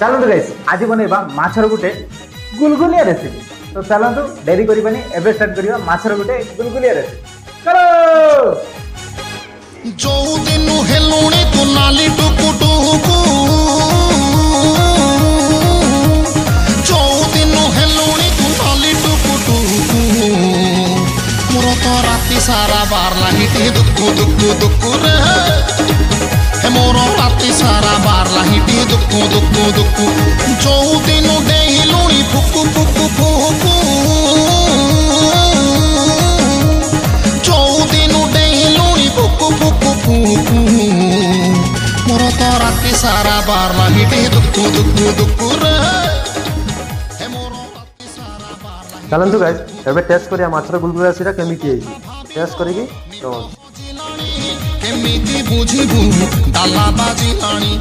चलतु गाइस आज बनैबा माछर गुटे गुलगुलिया रेसिपी। तो चलतु डेरी करबानी एबे स्टार्ट करिबा माछर गुटे गुलगुलिया रेसिपी। चलो जो दिन हेलुणी तू नाली टुकु टुकु जो दिन हेलुणी तू नाली टुकु टुकु मोर तो राति सारा बार लाहिटी दुक्कु दुक्कु दुक्कु रे हे मोर राति सारा बार लाहिटी दुक्कु दुक्कु दुक्कु जो दिन डेहिलुणी फुकु फुकु फुकु जो दिन डेहिलुणी फुकु फुकु फुकु मोर तो राति सारा बार लाहिटी दुक्कु दुक्कु दुक्कु रे हे मोर राति सारा बार लाहिटी चलतु गाइस एबे टेस्ट करिया माछर गुलगुलिया सीरा केमिति हेछि टेस्ट करिकी तो केमिति बुझिबु डाला बाजिलाणी